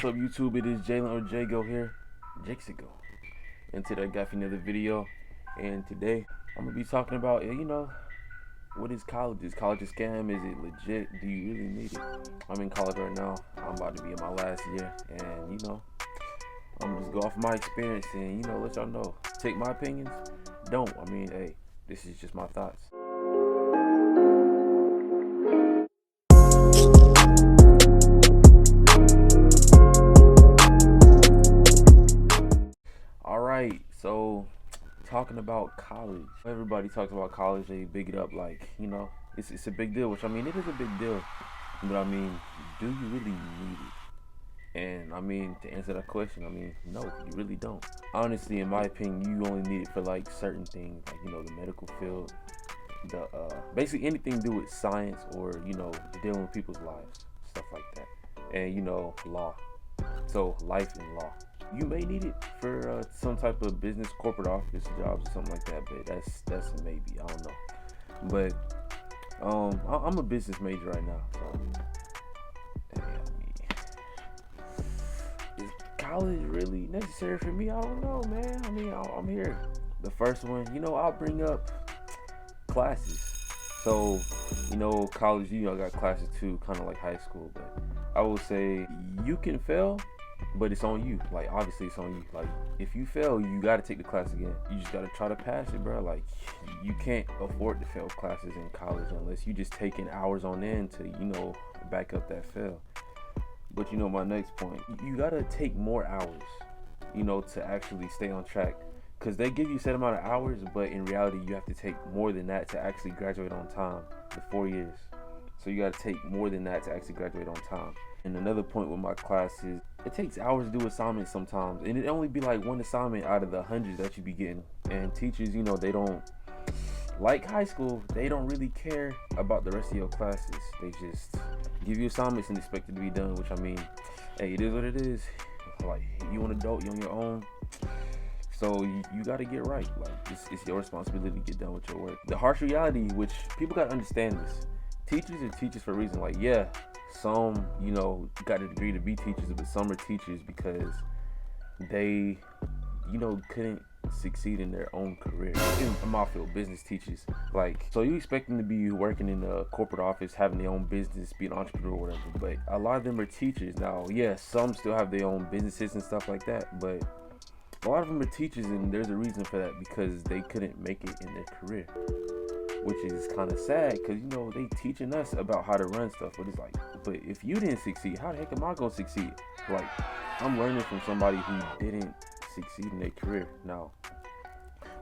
What's up, YouTube? It is Jalen or JxyGo here, JxyGo. And today I got for another video. And today I'm gonna be talking about, what is college? Is college a scam? Is it legit? Do you really need it? I'm in college right now. I'm about to be in my last year, and I'm gonna just go off my experience and let y'all know. Take my opinions. Don't. Hey, this is just my thoughts. Alright, so talking about college. Everybody talks about college, they big it up like, it's a big deal, which it is a big deal. But do you really need it? And to answer that question, no, you really don't. Honestly, in my opinion, you only need it for like certain things, like the medical field, the basically anything to do with science or dealing with people's lives, stuff like that. And law. So life and law. You may need it for some type of business, corporate office jobs or something like that, but that's a maybe. I don't know. But I'm a business major right now, so is college really necessary for me? I don't know, man. I'm here. The first one, I'll bring up classes. So, college, I got classes too, kind of like high school, but I will say you can fail, but it's on you. Like, obviously it's on you. Like, if you fail, you got to take the class again. You just got to try to pass it, bro. Like, you can't afford to fail classes in college unless you just taking hours on end to, back up that fail. But, my next point, you got to take more hours, to actually stay on track. Because they give you a set amount of hours, but in reality, you have to take more than that to actually graduate on time, the 4 years. So you got to take more than that to actually graduate on time. And another point with my class is it takes hours to do assignments sometimes. And it only be like one assignment out of the hundreds that you be getting. And teachers, they don't, like high school, they don't really care about the rest of your classes. They just give you assignments and expect it to be done, which hey, it is what it is. Like, you an adult, you on your own. So you got to get right. Like, it's your responsibility to get done with your work. The harsh reality, which people got to understand this. Teachers are teachers for a reason. Like, yeah, some, got a degree to be teachers, but some are teachers because they, couldn't succeed in their own career. In my field, business teachers. Like, so you expect them to be working in a corporate office, having their own business, be an entrepreneur or whatever. But a lot of them are teachers. Now, yeah, some still have their own businesses and stuff like that, but a lot of them are teachers, and there's a reason for that, because they couldn't make it in their career, which is kind of sad, because they teaching us about how to run stuff, but it's like, but if you didn't succeed, how the heck am I gonna succeed? Like, I'm learning from somebody who didn't succeed in their career. Now,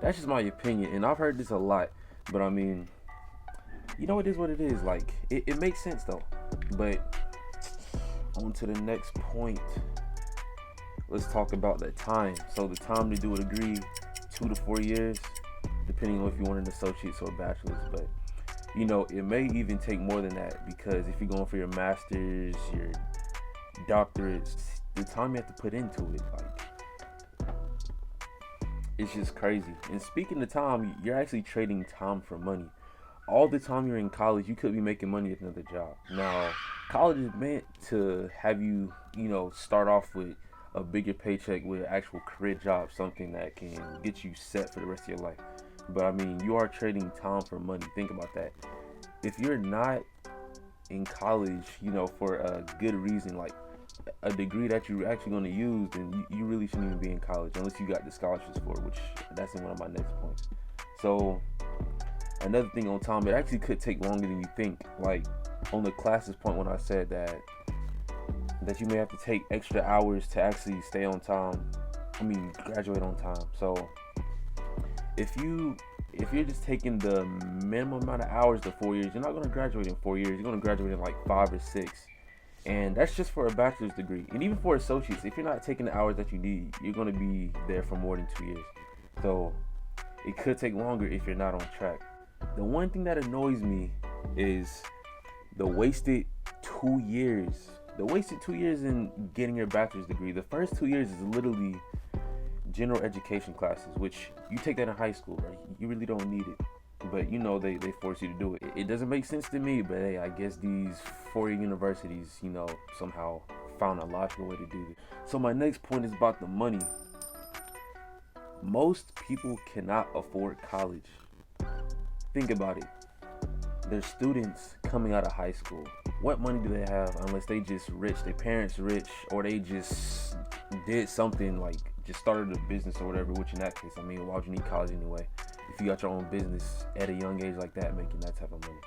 that's just my opinion, and I've heard this a lot, but it is what it is. Like, it makes sense though. But on to the next point. Let's talk about that time. So the time to do a degree, 2 to 4 years, depending on if you want an associate's or a bachelor's. But it may even take more than that, because if you're going for your master's, your doctorates, the time you have to put into it, like, it's just crazy. And speaking of time, you're actually trading time for money. All the time you're in college, you could be making money at another job. Now, college is meant to have you, start off with a bigger paycheck with an actual career job, something that can get you set for the rest of your life. But you are trading time for money. Think about that. If you're not in college, for a good reason, like a degree that you're actually going to use, then you really shouldn't even be in college unless you got the scholarships for it, which that's in one of my next points. So another thing on time, it actually could take longer than you think. Like on the classes point, when I said that you may have to take extra hours to actually stay on time, graduate on time. So if you're just taking the minimum amount of hours to 4 years, you're not going to graduate in 4 years. You're going to graduate in like 5 or 6. And that's just for a bachelor's degree. And even for associates, if you're not taking the hours that you need, you're going to be there for more than 2 years. So it could take longer if you're not on track. The one thing that annoys me is the wasted 2 years. The wasted 2 years in getting your bachelor's degree. The first 2 years is literally general education classes, which you take that in high school, right? You really don't need it. But they force you to do it. It doesn't make sense to me, but hey, I guess these 4-year universities, somehow found a logical way to do this. So my next point is about the money. Most people cannot afford college. Think about it. They're students coming out of high school. What money do they have unless they just rich, their parents rich, or they just did something like just started a business or whatever, which in that case, I mean, why would you need college anyway? If you got your own business at a young age like that, making that type of money.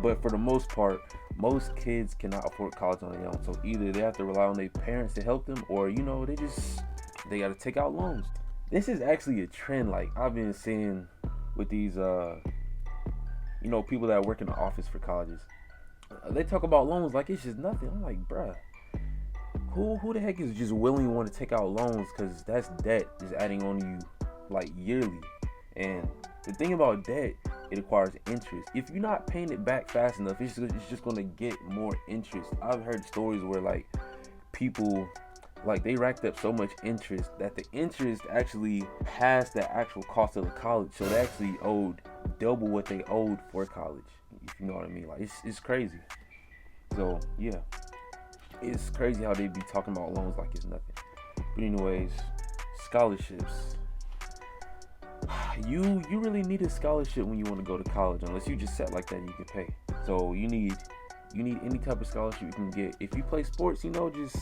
But for the most part, most kids cannot afford college on their own. So either they have to rely on their parents to help them, or, they got to take out loans. This is actually a trend like I've been seeing with these, people that work in the office for colleges. They talk about loans like it's just nothing. I'm like, bruh, who the heck is just willingly want to take out loans? Because that's debt just adding on to you like yearly. And the thing about debt, it requires interest. If you're not paying it back fast enough, it's just going to get more interest. I've heard stories where like people, like they racked up so much interest that the interest actually passed the actual cost of the college. So they actually owed double what they owed for college, if you know what I mean. Like it's crazy. So yeah, it's crazy how they be talking about loans like it's nothing. But anyways, scholarships. You really need a scholarship when you want to go to college, unless you just set like that you can pay. So you need any type of scholarship you can get. If you play sports, just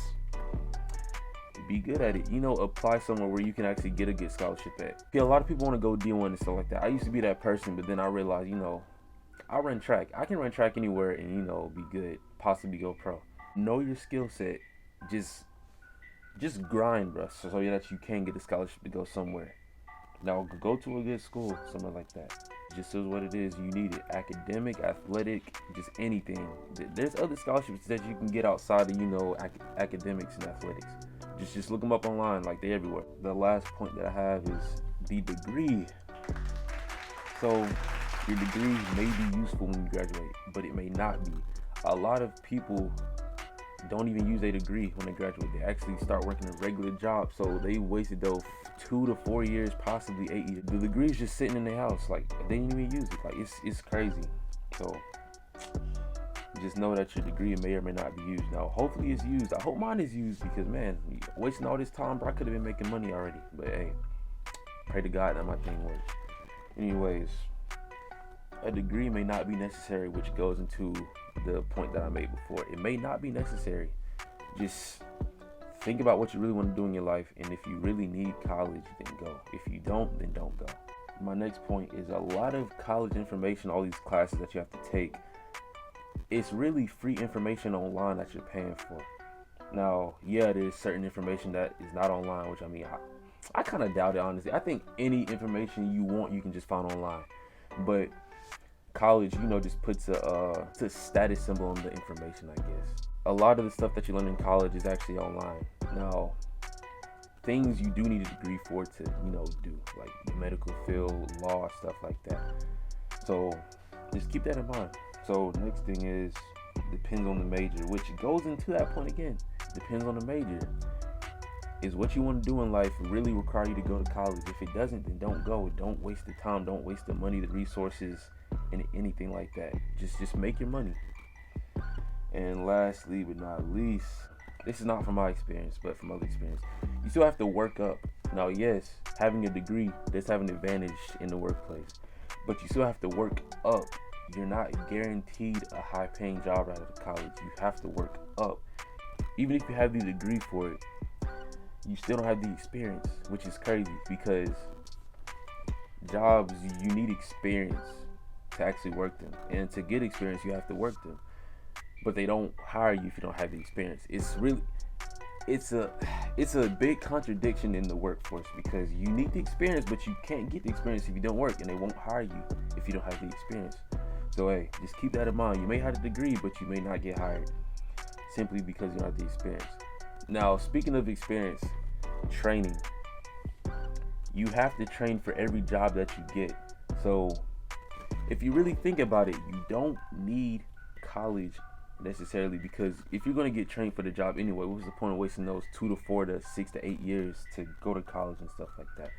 be good at it. Apply somewhere where you can actually get a good scholarship at. Yeah, a lot of people want to go D1 and stuff like that. I used to be that person, but then I realized, I run track. I can run track anywhere and, be good, possibly go pro. Know your skill set. Just grind, bro, so that you can get a scholarship to go somewhere. Now, go to a good school, something like that. Just is what it is. You need it. Academic, athletic, just anything. There's other scholarships that you can get outside of, academics and athletics. Just look them up online, like they're everywhere. The last point that I have is the degree. So your degree may be useful when you graduate, but it may not be. A lot of people don't even use a degree when they graduate. They actually start working a regular job, so they wasted those 2 to 4 years, possibly 8 years. The degree is just sitting in their house, like they didn't even use it. Like it's crazy. So just know that your degree may or may not be used. Now, hopefully it's used. I hope mine is used because, man, wasting all this time, bro, I could have been making money already. But hey, pray to God that my thing works. Anyways, a degree may not be necessary, which goes into the point that I made before. It may not be necessary. Just think about what you really want to do in your life, and if you really need college, then go. If you don't, then don't go. My next point is a lot of college information, all these classes that you have to take, it's really free information online that you're paying for. Now, yeah, there's certain information that is not online, which I kind of doubt it, honestly. I think any information you want, you can just find online. But college, just puts a status symbol on the information, I guess. A lot of the stuff that you learn in college is actually online. Now, things you do need a degree for to, do, like the medical field, law, stuff like that. So just keep that in mind. So next thing is, depends on the major, which goes into that point again. Depends on the major. Is what you want to do in life really require you to go to college? If it doesn't, then don't go. Don't waste the time. Don't waste the money, the resources, and anything like that. Just make your money. And lastly but not least, this is not from my experience, but from other experience, you still have to work up. Now, yes, having a degree does have an advantage in the workplace, but you still have to work up. You're not guaranteed a high-paying job out of college. You have to work up. Even if you have the degree for it, you still don't have the experience, which is crazy because jobs, you need experience to actually work them. And to get experience, you have to work them. But they don't hire you if you don't have the experience. It's a big contradiction in the workforce because you need the experience, but you can't get the experience if you don't work, and they won't hire you if you don't have the experience. So hey, just keep that in mind. You may have a degree, but you may not get hired simply because you don't have the experience. Now, speaking of experience, training. You have to train for every job that you get. So if you really think about it, you don't need college necessarily, because if you're going to get trained for the job anyway, what's the point of wasting those 2 to 4 to 6 to 8 years to go to college and stuff like that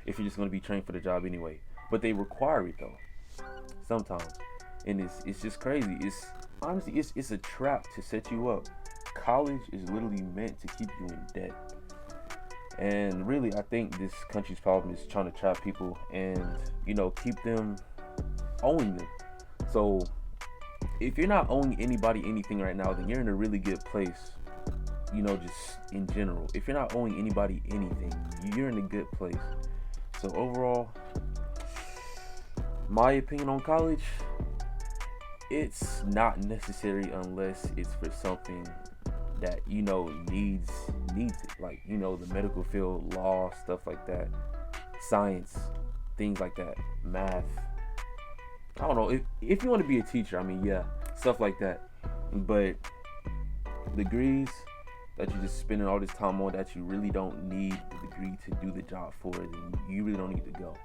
if you're just going to be trained for the job anyway? But they require it though sometimes, and it's just crazy. It's honestly it's a trap to set you up. college is literally meant to keep you in debt. And really, I think this country's problem is trying to trap people and, keep them owing them. So if you're not owing anybody anything right now, then you're in a really good place, just in general. If you're not owing anybody anything, you're in a good place. So overall, my opinion on college, it's not necessary unless it's for something that needs it, like the medical field, law, stuff like that, science, things like that, math. I don't know, if you want to be a teacher, yeah, stuff like that. But degrees that you're just spending all this time on that you really don't need the degree to do the job for, then you really don't need to go.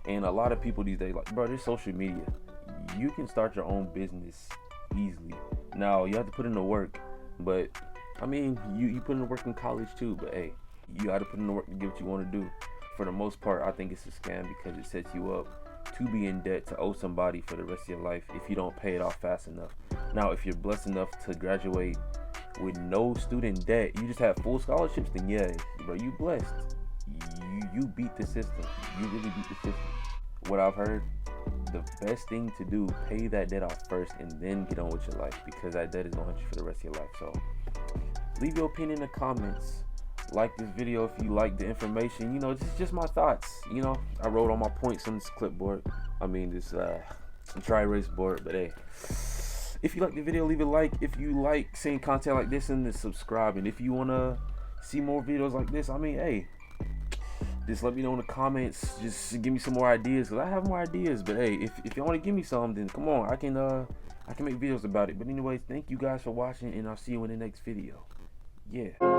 And a lot of people these days, like, bro, there's social media. You can start your own business easily. Now you have to put in the work, but you put in the work in college too, but hey, you got to put in the work to get what you want to do. For the most part, I think it's a scam because it sets you up to be in debt, to owe somebody for the rest of your life if you don't pay it off fast enough. Now, if you're blessed enough to graduate with no student debt, you just have full scholarships, then yeah, bro, you blessed. You beat the system. You really beat the system. What I've heard, the best thing to do, pay that debt off first and then get on with your life, because that debt is going to haunt you for the rest of your life. So leave your opinion in the comments. Like this video if you like the information. This is just my thoughts. I wrote all my points on this clipboard. This dry erase board. But hey, if you like the video, leave a like. If you like seeing content like this, and subscribe. And if you want to see more videos like this, hey, just let me know in the comments. Just give me some more ideas, because I have more ideas. But hey, if you want to give me some, then come on, I can make videos about it. But anyways, thank you guys for watching, and I'll see you in the next video. Yeah.